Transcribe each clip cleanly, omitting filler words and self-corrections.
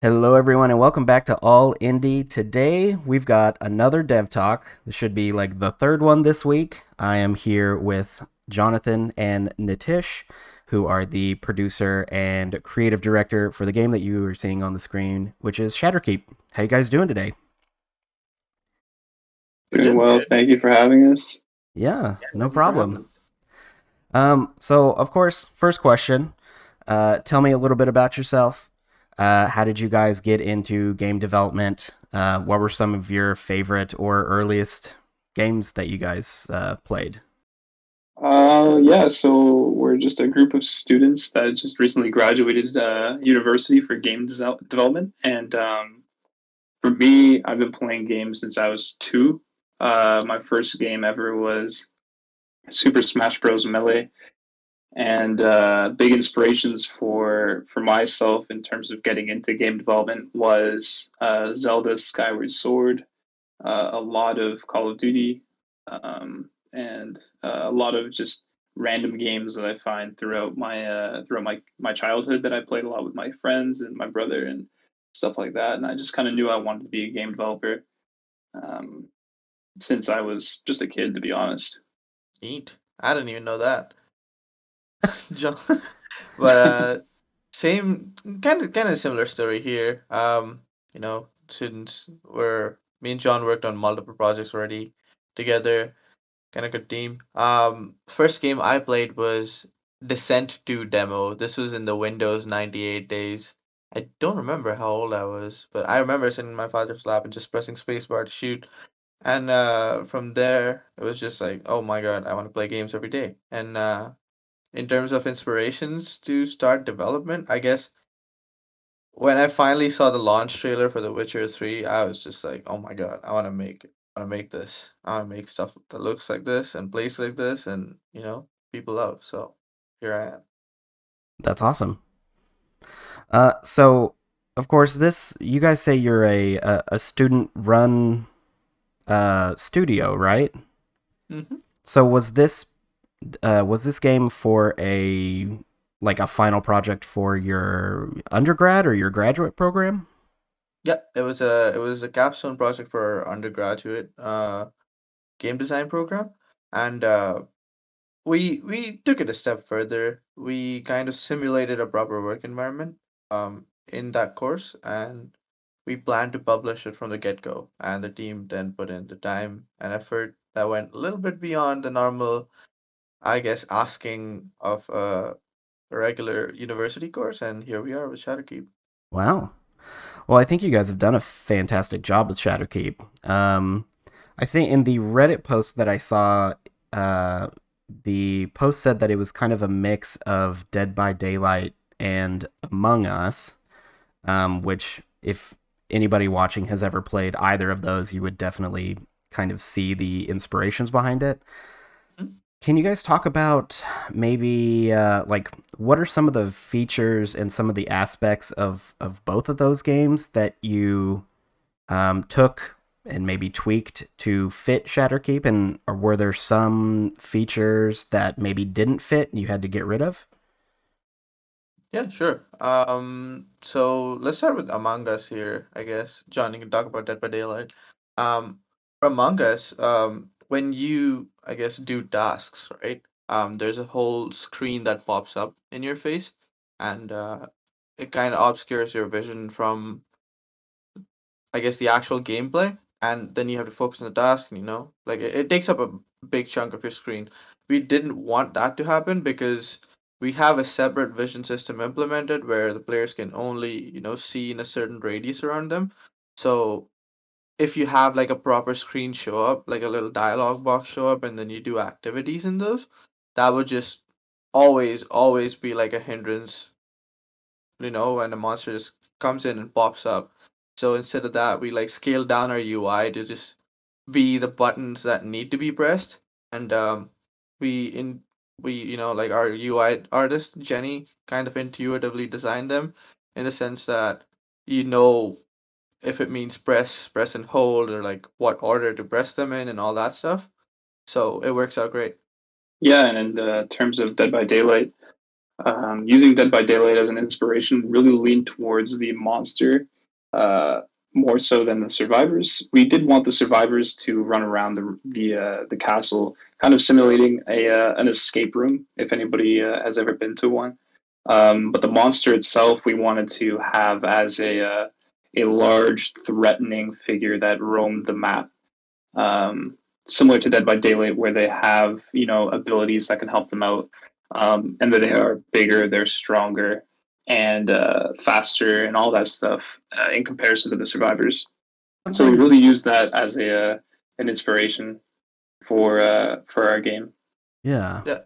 Hello, everyone, and welcome back to All Indie. Today, we've got another Dev Talk. This should be like the third one this week. I am here with Jonathan and Nitish, who are the producer and creative director for the game that you are seeing on the screen, which is Shatter Keep. How you guys doing today? We're Doing doing well. good. Thank you for having us. Yeah, Yeah, no thank you for having problem. us. So of course, first question. Tell me a little bit about yourself. How did you guys get into game development? What were some of your favorite or earliest games that you guys played? Yeah, so we're just a group of students that just recently graduated university for development. And for me, I've been playing games since I was two. My first game ever was Super Smash Bros. Melee. And big inspirations for myself in terms of getting into game development was Zelda Skyward Sword, a lot of Call of Duty, and a lot of just random games that I find throughout my childhood that I played a lot with my friends and my brother and stuff like that. And I just kind of knew I wanted to be a game developer um, since I was just a kid, to be honest. Neat. I didn't even know that. John. But same kind of similar story here. Since we're me and John worked on multiple projects already together, kind of good team. First game I played was Descent 2 demo. This was in the Windows 98 days. I don't remember how old I was, but I remember sitting in my father's lap and just pressing spacebar to shoot. And from there, it was just like, oh my God, I want to play games every day. And in terms of inspirations to start development, I guess when I finally saw the launch trailer for The Witcher 3, I was just like, oh my God, I want to make it. I want to make this. I want to make stuff that looks like this and plays like this and, people love. So here I am. That's awesome. So of course, this you guys say you're a student run studio, right? Hmm. So was this game for a final project for your undergrad or your graduate program? Yeah, it was a capstone project for our undergraduate game design program. And we took it a step further. We kind of simulated a proper work environment in that course, and we planned to publish it from the get-go. And the team then put in the time and effort that went a little bit beyond the normal, I guess, asking of a regular university course. And here we are with Shadowkeep. Wow. Well, I think you guys have done a fantastic job with Shadowkeep. I think in the Reddit post that I saw, uh, the post said that it was kind of a mix of Dead by Daylight and Among Us, which, if anybody watching has ever played either of those, you would definitely kind of see the inspirations behind it. Can you guys talk about maybe like what are some of the features and some of the aspects of both of those games that you took and maybe tweaked to fit Shatterkeep, and or were there some features that maybe didn't fit and you had to get rid of? Yeah, sure. So let's start with Among Us here, I guess. John, you can talk about Dead by Daylight. For Among Us, when you, I guess, do tasks, right? There's a whole screen that pops up in your face, and it kind of obscures your vision from, I guess, the actual gameplay, and then you have to focus on the task, and like it takes up a big chunk of your screen. We didn't want that to happen because we have a separate vision system implemented where the players can only, see in a certain radius around them. So if you have like a proper screen show up, like a little dialogue box show up, and then you do activities in those, that would just always be like a hindrance, when a monster just comes in and pops up. So instead of that, we like scale down our UI to just be the buttons that need to be pressed. And we in we like our UI artist Jenny kind of intuitively designed them in the sense that you know if it means press and hold or like what order to press them in and all that stuff. So it works out great. Yeah, and in terms of Dead by Daylight, Using Dead by Daylight as an inspiration really leaned towards the monster uh, more so than the survivors. We did want the survivors to run around the castle, kind of simulating a an escape room. If anybody has ever been to one, but the monster itself, we wanted to have as a large, threatening figure that roamed the map, um, similar to Dead by Daylight, where they have abilities that can help them out, and that they are bigger, they're stronger, and faster, and all that stuff in comparison to the survivors. So we Something, really use that as a an inspiration for our game. yeah. Yeah.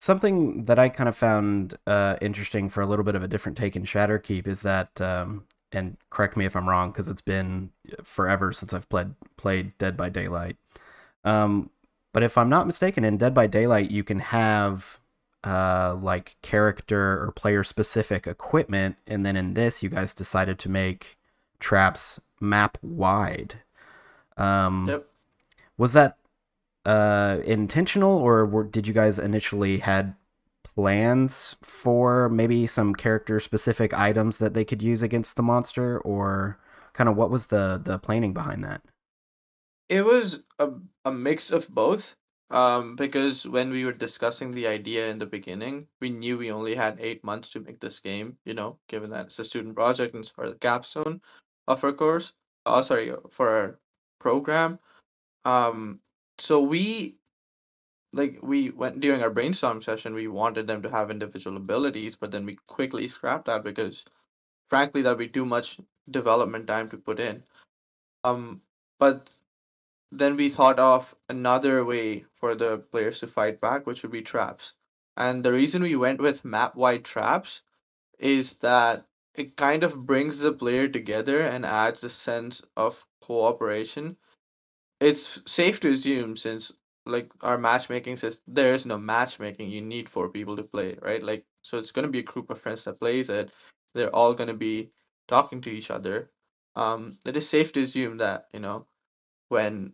Something that I kind of found interesting for a little bit of a different take in Shatterkeep is that, and correct me if I'm wrong, because it's been forever since I've played Dead by Daylight. Um, but if I'm not mistaken, in Dead by Daylight, you can have like character or player specific equipment, and then in this, you guys decided to make traps map wide. Um, Yep. was that intentional, or did you guys initially had plans for maybe some character specific items that they could use against the monster, or kind of what was the planning behind that? It was a mix of both. Because when we were discussing the idea in the beginning, we knew we only had 8 months to make this game, given that it's a student project and it's for the capstone of our course. Oh, sorry, for our program. Um, so we went during our brainstorm session, we wanted them to have individual abilities, but then we quickly scrapped that because frankly that'd be too much development time to put in. Um, but then we thought of another way for the players to fight back, which would be traps. And the reason we went with map-wide traps is that it kind of brings the player together and adds a sense of cooperation. It's safe to assume, since like our matchmaking says there is no matchmaking, you need four people to play, right? Like, so it's going to be a group of friends that plays it. They're all going to be talking to each other. It is safe to assume that, when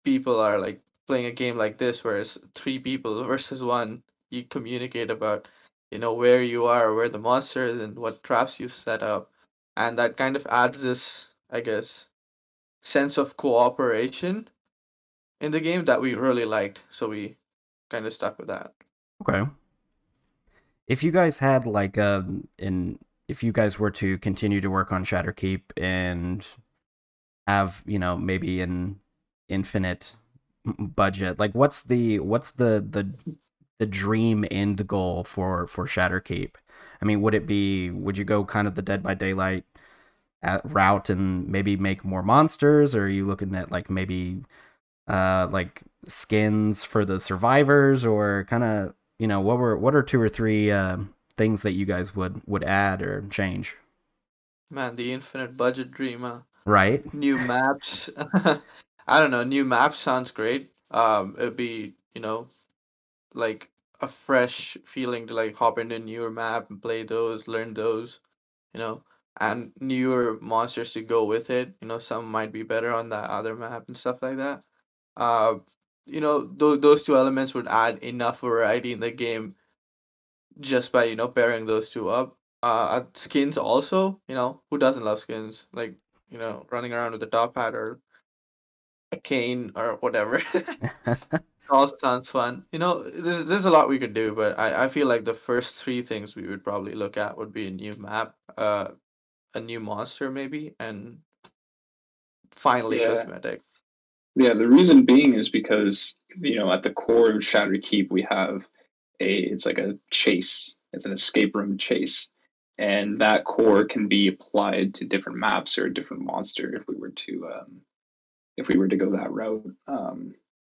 people are like playing a game like this where it's three people versus one, you communicate about, where you are, where the monster is, and what traps you've set up. And that kind of adds this, I guess, sense of cooperation in the game that we really liked. So we kind of stuck with that. Okay. If you guys had like in if you guys were to continue to work on Shatterkeep and have, maybe an infinite budget, like what's the dream end goal for Shatterkeep? I mean, would you go kind of the Dead by Daylight route and maybe make more monsters, or are you looking at like maybe like skins for the survivors, or kind of, what are two or three things that you guys would add or change? Man, the infinite budget dream. Right. New maps. I don't know. New maps sounds great. It'd be, like a fresh feeling to like hop into a newer map and play those, learn those, you know, and newer monsters to go with it. Some might be better on that other map and stuff like that. Uh, those two elements would add enough variety in the game just by, pairing those two up. Skins also, who doesn't love skins? Like, running around with a top hat or a cane or whatever. All sounds fun. There's a lot we could do, but I feel like the first three things we would probably look at would be a new map, a new monster maybe, and finally Yeah, cosmetic. yeah. The reason being is because at the core of Shatter Keep we have it's like a chase. It's an escape room chase, and that core can be applied to different maps or a different monster if we were to go that route.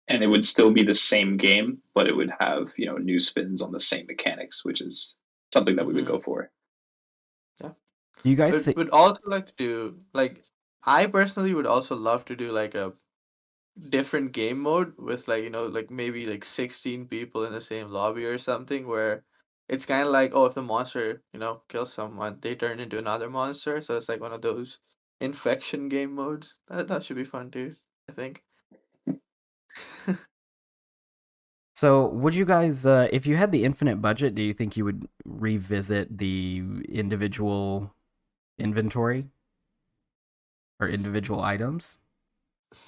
And it would still be the same game, but it would have new spins on the same mechanics, which is something that we would Mm-hmm. go for. Yeah. Do you guys Would think? would also like to do like I personally would also love to do like a different game mode with like like maybe like 16 people in the same lobby or something where it's kind of like, oh, if the monster kills someone, they turn into another monster, so it's like one of those infection game modes. That should be fun too, I think. So, would you guys, if you had the infinite budget, do you think you would revisit the individual inventory or individual items,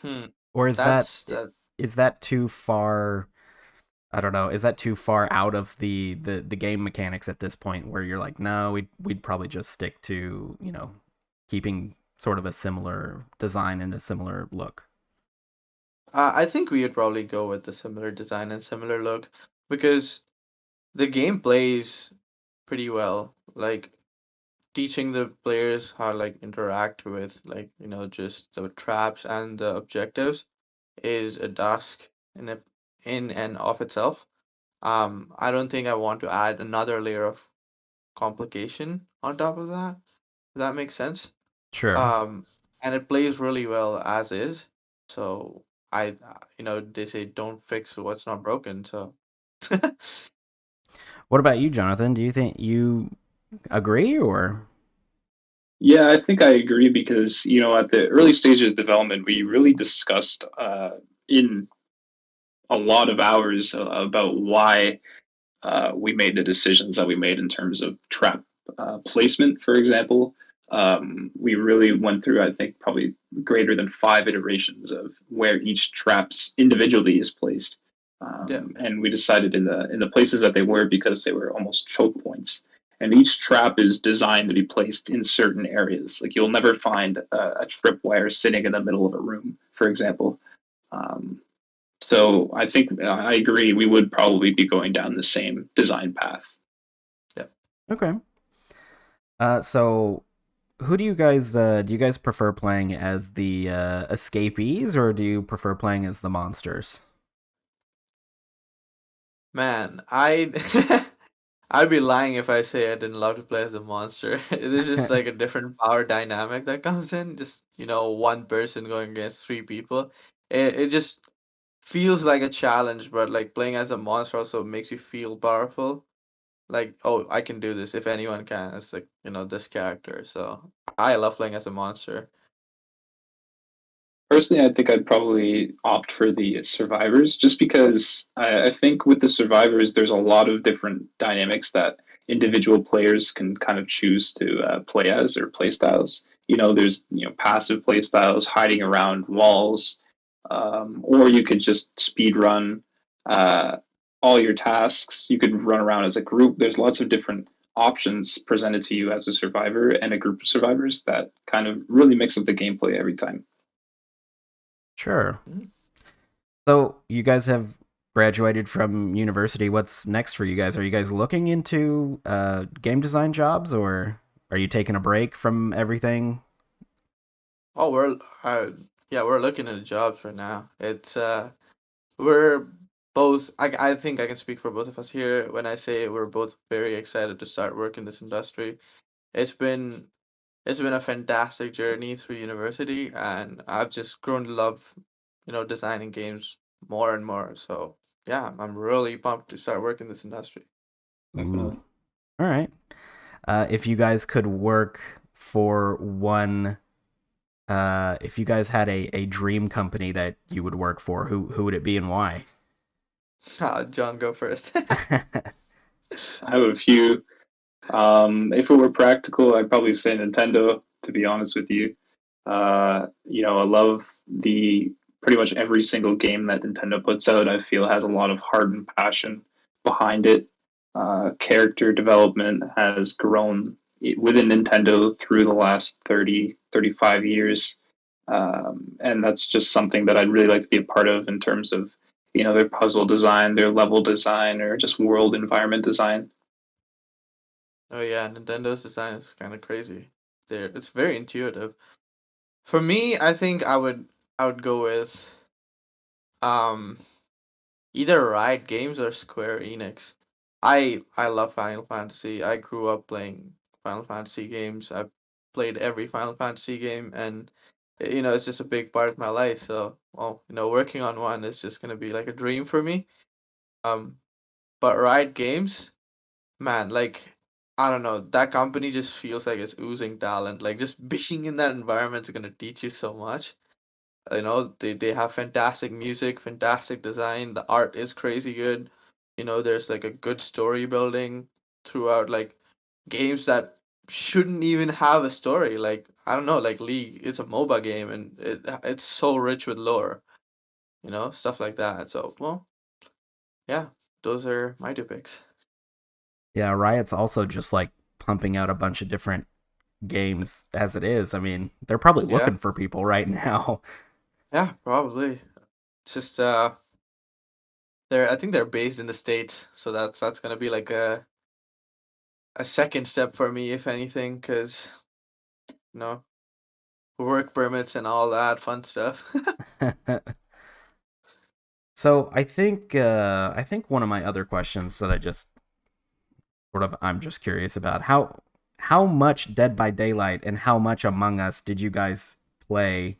Hmm. or That's that. is that too far? I don't know. Is that too far out of the game mechanics at this point, where you're like, no, we'd probably just stick to keeping sort of a similar design and a similar look. I think we would probably go with the similar design and similar look because the game plays pretty well. Like teaching the players how to like interact with like just the traps and the objectives is a task in and of itself. I don't think I want to add another layer of complication on top of that. Does that make sense? Sure. Um, and it plays really well as is. So they say don't fix what's not broken. So What about you, Jonathan? Do you think you agree or? Yeah, I think I agree because, at the early stages of development, we really discussed in a lot of hours about why we made the decisions that we made in terms of trap placement, for example. We really went through, I think, probably greater than 5 iterations of where each traps individually is placed, yeah, and we decided in the places that they were because they were almost choke points. And each trap is designed to be placed in certain areas. Like you'll never find a tripwire sitting in the middle of a room, for example. Um, so I think I agree. We would probably be going down the same design path. yeah. Okay. So do you guys prefer playing as the escapees or do you prefer playing as the monsters? Man, I I'd be lying if I say I didn't love to play as a monster. It is just like a different power dynamic that comes in. Just, one person going against three people. It just feels like a challenge, but like playing as a monster also makes you feel powerful. Like, oh, I can do this if anyone can. It's like, this character. So I love playing as a monster. Personally, I think I'd probably opt for the survivors just because I think with the survivors, there's a lot of different dynamics that individual players can kind of choose to play as or play styles. There's passive play styles, hiding around walls, or you could just speed run uh, all your tasks. You could run around as a group. There's lots of different options presented to you as a survivor and a group of survivors that kind of really mix up the gameplay every time. Sure. Mm. So you guys have graduated from university. What's next for you guys? Are you guys looking into game design jobs, or are you taking a break from everything? Oh, yeah, we're looking at jobs right now. We're both, I think I can speak for both of us here when I say we're both very excited to start work in this industry. It's been it's been a fantastic journey through university, and I've just grown to love, designing games more and more. So yeah, I'm really pumped to start working in this industry. Ooh. Definitely. All right. If you guys could work for one, if you guys had a dream company that you would work for, who would it be and why? John, go first. I have a few. If it were practical, I'd probably say Nintendo, to be honest with you. I love the pretty much every single game that Nintendo puts out, I feel has a lot of heart and passion behind it. Character development has grown within Nintendo through the last 30, 35 years. And that's just something that I'd really like to be a part of in terms of, their puzzle design, their level design, or just world environment design. Oh yeah, Nintendo's design is kind of crazy. It's very intuitive. For me, I think I would go with um either Riot Games or Square Enix. I love Final Fantasy. I grew up playing Final Fantasy games. I've played every Final Fantasy game, and it's just a big part of my life. So, well, working on one is just gonna be like a dream for me. Um, but Riot Games, man, like I don't know, that company just feels like it's oozing talent. Like just being in that environment is gonna teach you so much. They have fantastic music, fantastic design. The art is crazy good. There's like a good story building throughout, like games that shouldn't even have a story. Like I don't know, like League, it's a MOBA game and it's so rich with lore, stuff like that. So, well, yeah, those are my two picks. Yeah, Riot's also just like pumping out a bunch of different games as it is. I mean, they're probably Yeah, looking for people right now. yeah, probably. It's just I think they're based in the States, so that's gonna be like a second step for me, if anything, because you know work permits and all that fun stuff. So I think one of my other questions that I'm just curious about how much Dead by Daylight and how much Among Us did you guys play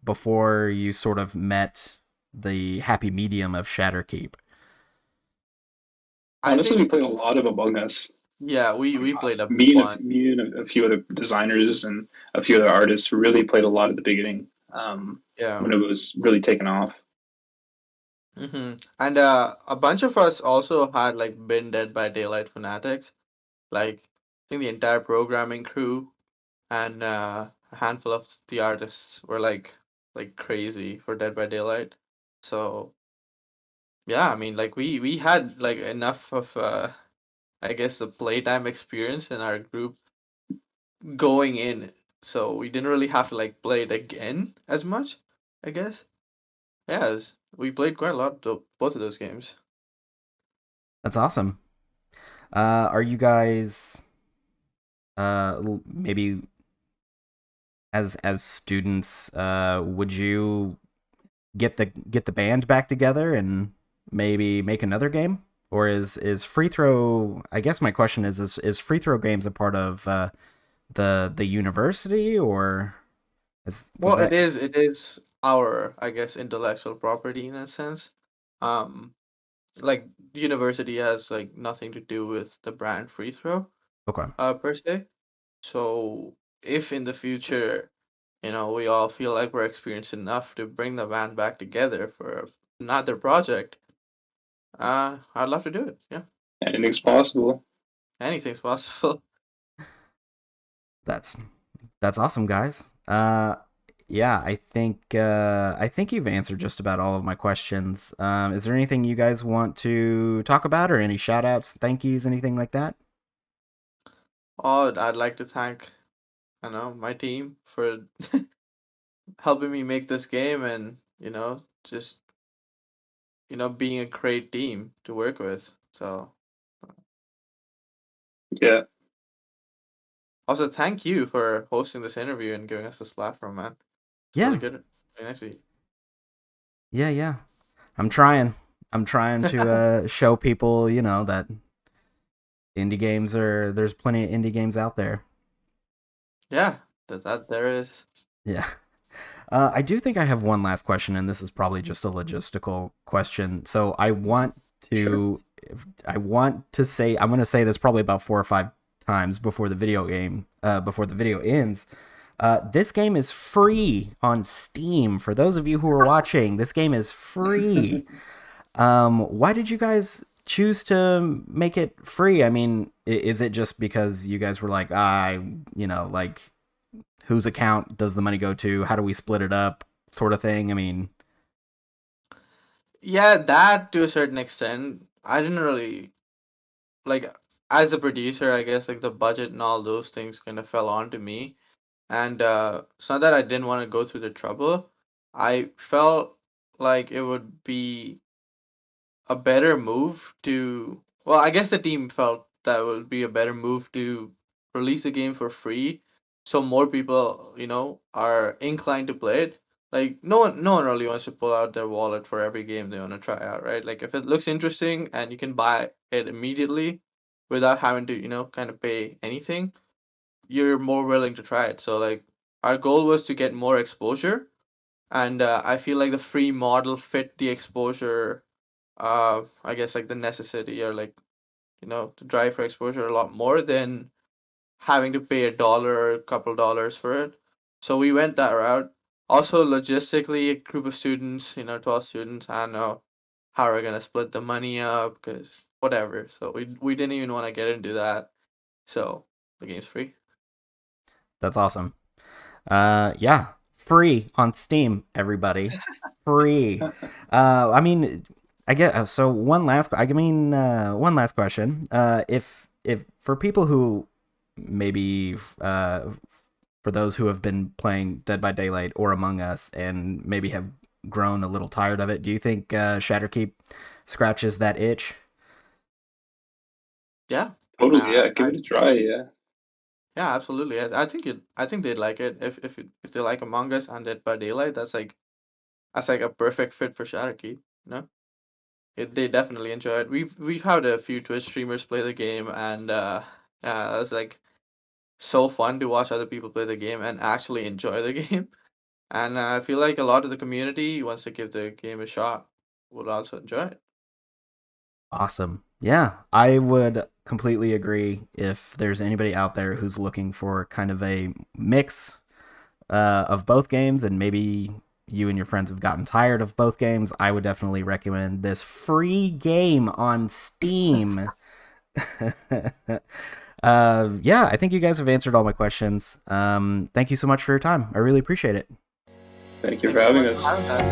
before you sort of met the happy medium of Shatter Keep? I Honestly, we think, played a lot of Among Us. yeah, we played a bunch. Me and a few other designers and a few other artists really played a lot at the beginning, Yeah. when it was really taking off. And a bunch of us also had like been Dead by Daylight fanatics. Like I think the entire programming crew and a handful of the artists were like crazy for Dead by Daylight. So yeah, I mean, like we had like enough of I guess the playtime experience in our group going in, so we didn't really have to like play it again as much, I guess. Yeah, we played quite a lot of both of those games. That's awesome. Are you guys maybe as students would you get the band back together and maybe make another game? Or is free throw? I guess my question is free throw games a part of the university, or is Well, it that is it is our, I guess, intellectual property in a sense. Um, like university has like nothing to do with the brand free throw, okay? per se. So if in the future, we all feel like we're experienced enough to bring the band back together for another project, I'd love to do it. Yeah, Anything's possible. anything's possible. That's that's awesome, guys. Yeah, I think you've answered just about all of my questions. Is there anything you guys want to talk about, or any shout outs, thank yous, anything like that? Oh, I'd like to thank, my team for helping me make this game and, just, being a great team to work with. So, Yeah, also thank you for hosting this interview and giving us this platform, man. It's really Yeah, good. Very nice of you. yeah. I'm trying. I'm trying to show people, that there's plenty of indie games out there. Yeah, that there is. Yeah. I do think I have one last question, and this is probably just a logistical question. So sure. I want to say, I'm going to say this probably about 4 or 5 times before the video ends. This game is free on Steam. For those of you who are watching, this game is free. Why did you guys choose to make it free? I mean, is it just because you guys were like, like whose account does the money go to? How do we split it up? Sort of thing. I mean, Yeah, that to a certain extent. I didn't really like as the producer, I guess like the budget and all those things kind of fell onto me. And it's not that I didn't want to go through the trouble. I felt like it would be a better move to, well, I guess the team felt that would be a better move to release the game for free so more people, are inclined to play it. Like no one really wants to pull out their wallet for every game they want to try out, right? Like if it looks interesting and you can buy it immediately without having to, kind of pay anything, you're more willing to try it. So like our goal was to get more exposure, and I feel like the free model fit the exposure, I guess like the necessity or like, to drive for exposure a lot more than having to pay $1 or a couple dollars for it. So we went that route. Also, logistically, a group of students, 12 students, I don't know how we're gonna split the money up because whatever. So we didn't even want to get into that. So the game's free. That's awesome. Yeah, free on Steam, everybody. Free. I mean, I get so one last question. If for people who maybe for those who have been playing Dead by Daylight or Among Us and maybe have grown a little tired of it, do you think Shatterkeep scratches that itch? Yeah. Totally, Uh, yeah. Give I, it a try. Yeah, yeah, absolutely. I think they'd like it if they like Among Us and Dead by Daylight. That's like a perfect fit for Shatter Keep. They definitely enjoy it. We've had a few Twitch streamers play the game, and it's like so fun to watch other people play the game and actually enjoy the game. And I feel like a lot of the community wants to give the game a shot. Would also enjoy it. Awesome. Yeah, I would completely agree. If there's anybody out there who's looking for kind of a mix of both games, and maybe you and your friends have gotten tired of both games, I would definitely recommend this free game on Steam. Yeah, I think you guys have answered all my questions. Thank you so much for your time. I really appreciate it. thank you Thank for you so having much for us. having us.